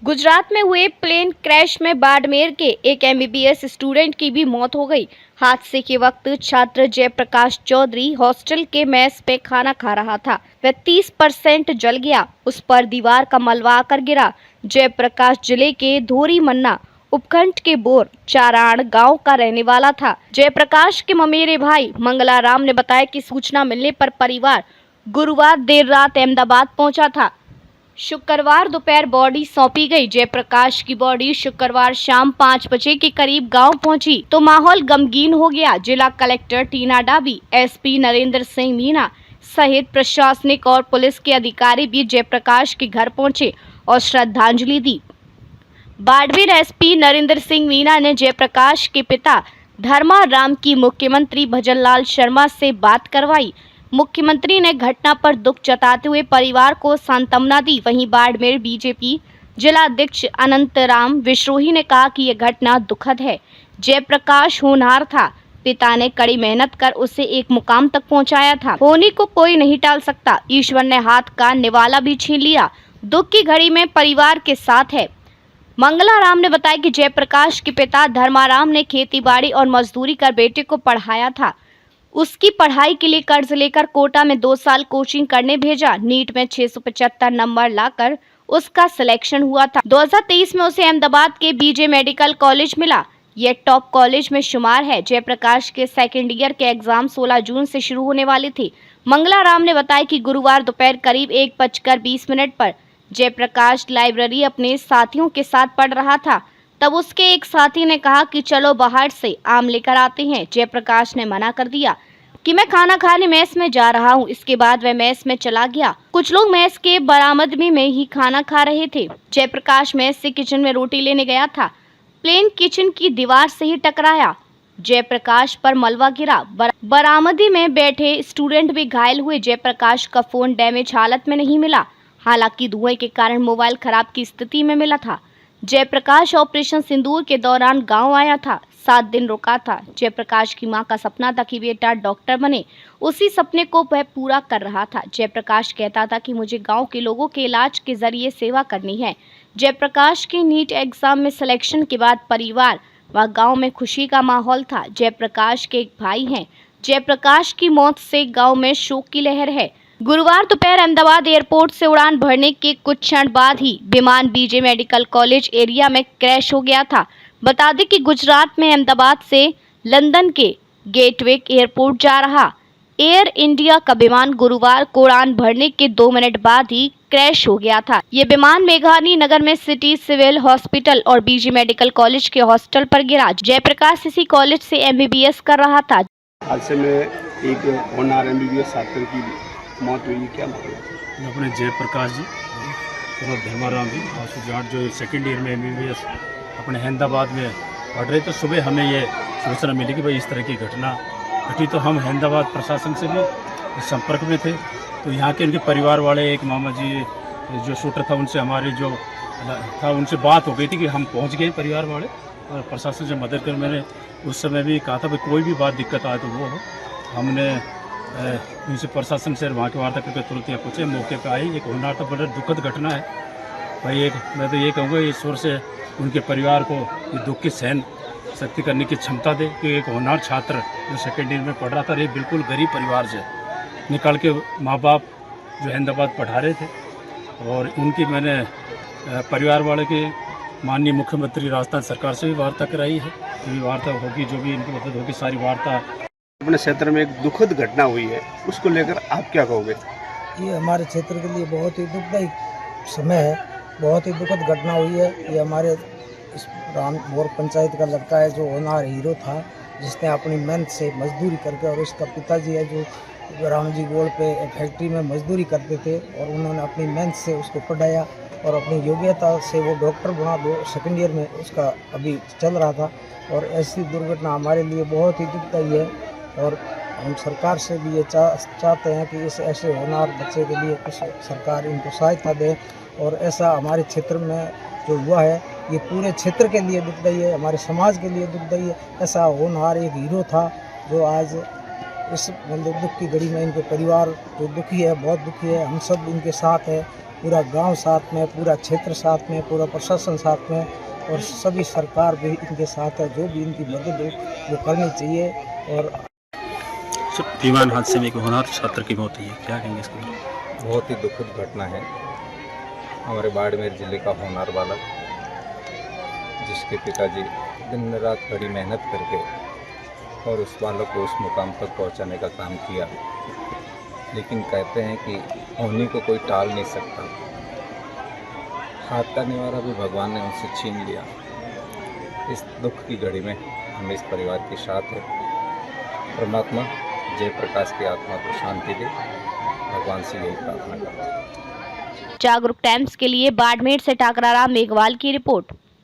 गुजरात में हुए plane crash में बाड़मेर के एक एमबीबीएस स्टूडेंट की भी मौत हो गई। हादसे के वक्त छात्र जयप्रकाश चौधरी हॉस्टल के मेस पे खाना खा रहा था। वह 30% जल गया। उस पर दीवार का मलबा आकर गिरा। जयप्रकाश जिले के धोरी मन्ना उपखंड के बोर चाराण गांव का रहने वाला था। जयप्रकाश के ममेरे भाई मंगलाराम ने बताया कि सूचना मिलने पर परिवार गुरुवार देर रात अहमदाबाद पहुंचा था। शुक्रवार दोपहर बॉडी सौंपी गई। जयप्रकाश की बॉडी शुक्रवार शाम 5 बजे के करीब गांव पहुंची तो माहौल गमगीन हो गया। जिला कलेक्टर टीना डाबी, एसपी नरेंद्र सिंह मीना सहित प्रशासनिक और पुलिस के अधिकारी भी जयप्रकाश के घर पहुंचे और श्रद्धांजलि दी। बाड़मेर एसपी नरेंद्र सिंह मीना ने जयप्रकाश के पिता धर्माराम की मुख्यमंत्री भजनलाल शर्मा से बात करवाई। मुख्यमंत्री ने घटना पर दुख जताते हुए परिवार को सांत्वना दी। वहीं बाड़मेर बीजेपी जिला अध्यक्ष अनंतराम विश्रोही ने कहा कि यह घटना दुखद है। जयप्रकाश होनहार था। पिता ने कड़ी मेहनत कर उसे एक मुकाम तक पहुंचाया था। होनी को कोई नहीं टाल सकता। ईश्वर ने हाथ का निवाला भी छीन लिया। दुख की घड़ी में परिवार के साथ है। मंगलाराम ने बताया कि जयप्रकाश के पिता धर्माराम ने खेतीबाड़ी और मजदूरी कर बेटे को पढ़ाया था। उसकी पढ़ाई के लिए कर्ज लेकर कोटा में 2 साल कोचिंग करने भेजा। नीट में 675 नंबर लाकर उसका सिलेक्शन हुआ था। 2023 में उसे अहमदाबाद के बीजे मेडिकल कॉलेज मिला। यह टॉप कॉलेज में शुमार है। जयप्रकाश के सेकेंड ईयर के एग्जाम 16 जून से शुरू होने वाले थे। मंगलाराम ने बताया कि गुरुवार दोपहर करीब 1:20 पर जयप्रकाश लाइब्रेरी अपने साथियों के साथ पढ़ रहा था। तब उसके एक साथी ने कहा कि चलो बाहर से आम लेकर आते हैं। जयप्रकाश ने मना कर दिया कि मैं खाना खाने मेस में जा रहा हूं। इसके बाद वह मेस में चला गया। कुछ लोग मेस के बरामदगी में ही खाना खा रहे थे। जयप्रकाश मेस से किचन में रोटी लेने गया था। प्लेन किचन की दीवार से ही टकराया। जयप्रकाश पर मलबा गिरा। बरामदी में बैठे स्टूडेंट भी घायल हुए। जयप्रकाश का फोन डैमेज हालत में नहीं मिला। हालांकि धुएं के कारण मोबाइल खराब की स्थिति में मिला था। जयप्रकाश ऑपरेशन सिंदूर के दौरान गांव आया था। 7 दिन रुका था। जयप्रकाश की मां का सपना था कि बेटा डॉक्टर बने। उसी सपने को वह पूरा कर रहा था। जयप्रकाश कहता था कि मुझे गांव के लोगों के इलाज के जरिए सेवा करनी है। जयप्रकाश के नीट एग्जाम में सिलेक्शन के बाद परिवार व गांव में खुशी का माहौल था। जयप्रकाश के एक भाई हैं। जयप्रकाश की मौत से गाँव में शोक की लहर है। गुरुवार दोपहर अहमदाबाद एयरपोर्ट से उड़ान भरने के कुछ क्षण बाद ही विमान बीजे मेडिकल कॉलेज एरिया में क्रैश हो गया था। बता दें कि गुजरात में अहमदाबाद से लंदन के गेटवे एयरपोर्ट जा रहा एयर इंडिया का विमान गुरुवार को उड़ान भरने के 2 मिनट बाद ही क्रैश हो गया था। ये विमान मेघानी नगर में सिटी सिविल हॉस्पिटल और बीजे मेडिकल कॉलेज के हॉस्टल पर गिरा। जयप्रकाश इसी कॉलेज से एमबीबीएस कर रहा था। हादसे में एक होनहार एमबीबीएस छात्र की मौत हुई। क्या मामला? अपने जयप्रकाश जी और धर्माराम जी हॉस्पिटल जो सेकेंड ईयर में एमबीबीएस अपने अहमदाबाद में पढ़ रहे। तो सुबह हमें ये सूचना मिली कि भाई इस तरह की घटना घटी। तो हम अहमदाबाद प्रशासन से भी संपर्क में थे। तो यहाँ के इनके परिवार वाले एक मामा जी जो शूटर था उनसे हमारी जो था उनसे बात हो गई थी कि हम पहुँच गए परिवार वाले और प्रशासन से मदद कर। मैंने उस समय भी कहा था भाई कोई भी बात दिक्कत आए तो वो हो। हमने उनसे प्रशासन से वहाँ के वार्ता करके तुरंत यहाँ पहुँचे। मौके पर आई। एक होनहार तो बड़ा दुखद घटना है भाई। मैं तो ये कहूँगा ईश्वर से उनके परिवार को ये दुख की सहन शक्ति करने की क्षमता दे कि एक होनहार छात्र जो सेकेंड ईयर में पढ़ रहा था, ये बिल्कुल गरीब परिवार से निकाल के माँ बाप जो अहमदाबाद पढ़ा रहे थे। और उनकी मैंने परिवार वाले के माननीय मुख्यमंत्री राजस्थान सरकार से भी वार्ता कराई है। जो वार्ता होगी, जो भी इनकी मदद होगी, सारी वार्ता। अपने क्षेत्र में एक दुखद घटना हुई है, उसको लेकर आप क्या कहोगे? ये हमारे क्षेत्र के लिए बहुत ही दुखदायी समय है। बहुत ही दुखद घटना हुई है। ये हमारे इस रामपुर पंचायत का लड़का है जो होनहार हीरो था, जिसने अपनी मेहनत से मजदूरी करके, और उसका पिताजी है जो राम जी गोल पे फैक्ट्री में मजदूरी करते थे और उन्होंने अपनी मेहनत से उसको पढ़ाया और अपनी योग्यता से वो डॉक्टर बना। 2 सेकेंड ईयर में उसका अभी चल रहा था। और ऐसी दुर्घटना हमारे लिए बहुत ही दुखदायी है। और हम सरकार से भी ये चाहते हैं कि इस ऐसे होनहार बच्चे के लिए कुछ सरकार इनको सहायता दे। और ऐसा हमारे क्षेत्र में जो हुआ है ये पूरे क्षेत्र के लिए दुखदायी है, हमारे समाज के लिए दुखदायी है। ऐसा होनहार एक हीरो था जो आज इस दुख की घड़ी में इनके परिवार जो दुखी है, बहुत दुखी है। हम सब इनके साथ है पूरा गांव साथ में, पूरा क्षेत्र साथ में, पूरा प्रशासन साथ में और सभी सरकार भी इनके साथ है। जो भी इनकी मदद हो वो करनी चाहिए। और विमान हादसे में एक होनहार छात्र की मौत हुई है, क्या कहेंगे इसके बारे में? बहुत ही दुखद घटना है। हमारे बाड़मेर जिले का होनहार बालक, जिसके पिताजी दिन रात कड़ी मेहनत करके और उस बालक को उस मुकाम तक पहुंचाने का काम किया, लेकिन कहते हैं कि होने को कोई टाल नहीं सकता। हाथ का निवारा भी भगवान ने उनसे छीन लिया। इस दुख की घड़ी में हम इस परिवार के साथ हैं। परमात्मा जयप्रकाश की आत्मा को शांति दे, भगवान से यही प्रार्थना करते हैं। जागरूक टाइम्स के लिए बाड़मेर से टाकराराम मेघवाल की रिपोर्ट।